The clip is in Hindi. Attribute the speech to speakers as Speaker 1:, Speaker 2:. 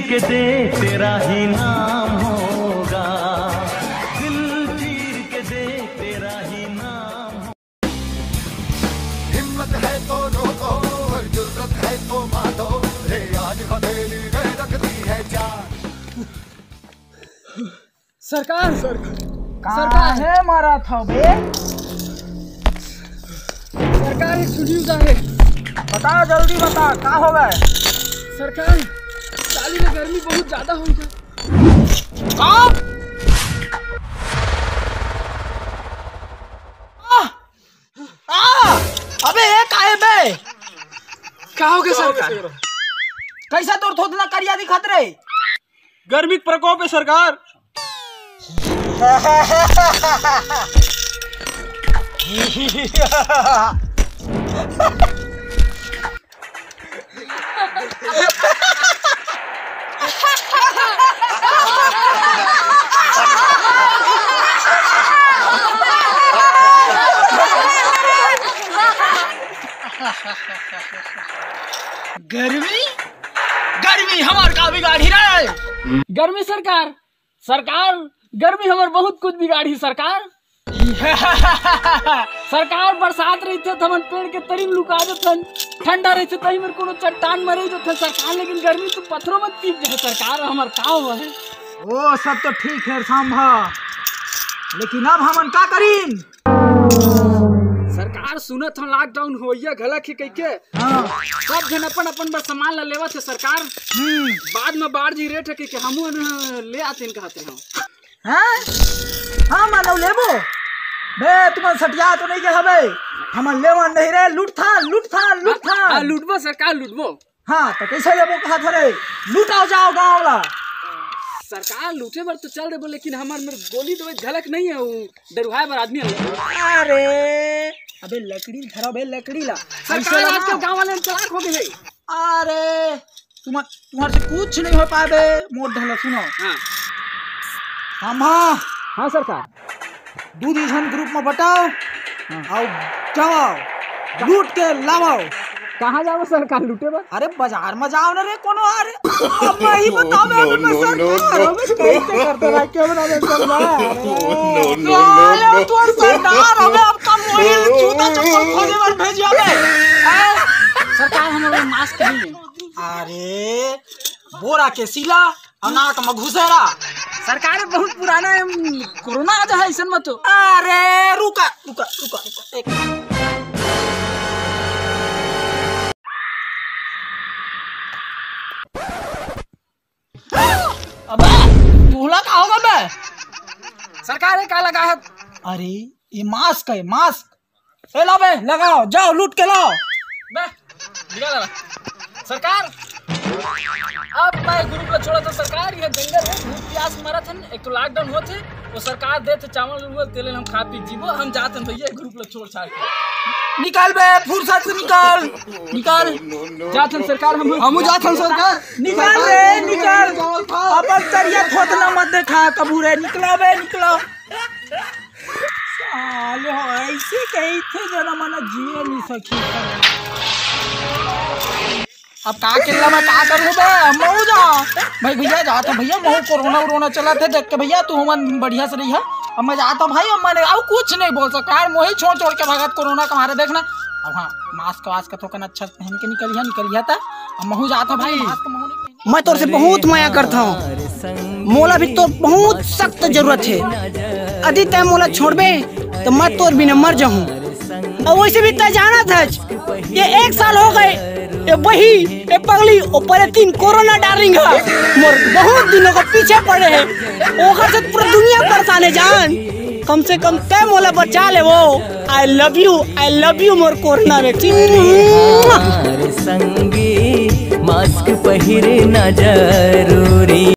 Speaker 1: के दे तेरा ही नाम होगा, दिल चीर के दे तेरा ही नाम होगा।
Speaker 2: हिम्मत है तो रोको, जुर्रत है तो मारो, रे आज हथेली में रखती है जान।
Speaker 3: सरकार
Speaker 4: सरकार है मारा था बे।
Speaker 3: सरकार एक न्यूज़ आ है।
Speaker 4: बता जल्दी बता, क्या हो गए?
Speaker 3: सरकार साली में गर्मी बहुत ज्यादा हो गई।
Speaker 4: अबे ये काहे बे?
Speaker 3: क्या हो गया सरकार?
Speaker 4: कैसा तोर थोतना करिया दिखत रे?
Speaker 3: गर्मी का प्रकोप है सरकार।
Speaker 4: गर्मी हमार का बिगाड़ी रे।
Speaker 3: गर्मी सरकार गर्मी हमार बहुत कुछ बिगाड़ी सरकार। सरकार बरसात रही थे हमन पेड़ के तरी में लुका देथन, ठंडा रही थे तही में कोनो चट्टान मरे जो सरकार, लेकिन गर्मी तो पत्थरों में तीप जाए सरकार। हमार का हुआ है?
Speaker 4: वो सब तो ठीक है सांभा, लेकिन अब हमन का करीन?
Speaker 3: सरकार सुनत हम लॉकडाउन होइया घला के कह के सब जन अपन अपन बस सामान ला लेवत है सरकार। बाद में बाढ़ जी रेट है कि हमू ले आते हैं कहते हैं।
Speaker 4: हाँ मानो लेबो बे, तुम सटिया तो नहीं के हबे, हमन लेवन नहीं रे।
Speaker 3: लूटबो सरकार लूटबो।
Speaker 4: हाँ तो कैसे लेबो कहा था रे? लूटाओ जाओ गाँव वाला।
Speaker 3: सरकार लूटे बर तो चल रहे लेकिन हमारे में गोली दो झलक नहीं है, वो डरुहाए बर आदमी है।
Speaker 4: अरे अबे लकड़ी धरा बे, लकड़ी ला।
Speaker 3: सरकार आजकल गाँव वाले चलाक हो गए।
Speaker 4: अरे तुम्हारे से कुछ नहीं हो पाए। मोट ढला सुनो।
Speaker 3: हाँ सरकार,
Speaker 4: दू जन ग्रुप में बटाओ और जाओ लूट के लाओ।
Speaker 3: कहाँ जाओ सरकार लूटे बा?
Speaker 4: अरे बाजार में जाओ ना रे कोनो। अरे अब मैं ही बताओ ना कैसे करते रह के बना दे तो सरकार हमें अब कम मोबाइल जूता चप्पल खोजे पर भेजिया बे।
Speaker 3: सरकार हमारे मास्क नहीं है।
Speaker 4: अरे बोरा के सिला अनाक में घुसेरा।
Speaker 3: सरकार बहुत पुराना है, कोरोना आ जाए ऐसा मत।
Speaker 4: अरे रुका एक अबे तूला का होगा बे?
Speaker 3: सरकार क्या लगा है?
Speaker 4: अरे ये मास्क है, मास्क। ए लो बे, लगाओ, जाओ लूट के लाओ
Speaker 3: बे। निकाल सरकार। अब मैं ग्रुप को छोड़ा तो सरकार ये जंगल है, भूख प्यास मरा था। एक तो लॉकडाउन होते वो सरकार देते चावल तेल हम खा पी जीवो। हम जाते भैया ग्रुप लोग छोड़ छाड़ के।
Speaker 4: निकाल बे, फुर्सत से निकाल
Speaker 3: जाते सरकार।
Speaker 4: हम जाते सरकार। निकाल रे निकाल। अपन तरिया खोदना मत देखा कबूरे। निकला बे निकला। साले हो ऐसे कही थे जना मना जिए नहीं सकी। अब का केला में का करूं बे? मऊ जा भाई, भैया जाता भैया। मऊ कोरोना चला थे देख के भैया। तू मन बढ़िया से रही है। अब मैं जाता भाई। अब मैंने अब कुछ नहीं बोल सकता। मोही छोड़ के भगत कोरोना का मारे देखना। अब हाँ मास्क वास्क तो अच्छा पहन के निकलिया था। अब महू जाता भाई।
Speaker 5: मैं तोर से बहुत माया करता हूँ। मोला भी तो बहुत सख्त जरूरत है। यदि तय मोला छोड़बे तो मैं तोर बिना मर जाऊँ। और वैसे भी तय जाना था ये 1 साल हो गए। ये वही ये पगली ऊपर 3 कोरोना डार्लिंग है। मोर बहुत दिनों को पीछे पड़े हैं। ओखर से पूरा दुनिया परेशान है जान। कम से कम तय मोला बचा ले वो। I love you more corona vaccine.
Speaker 1: संगी मास्क पहिरे ना जरूरी।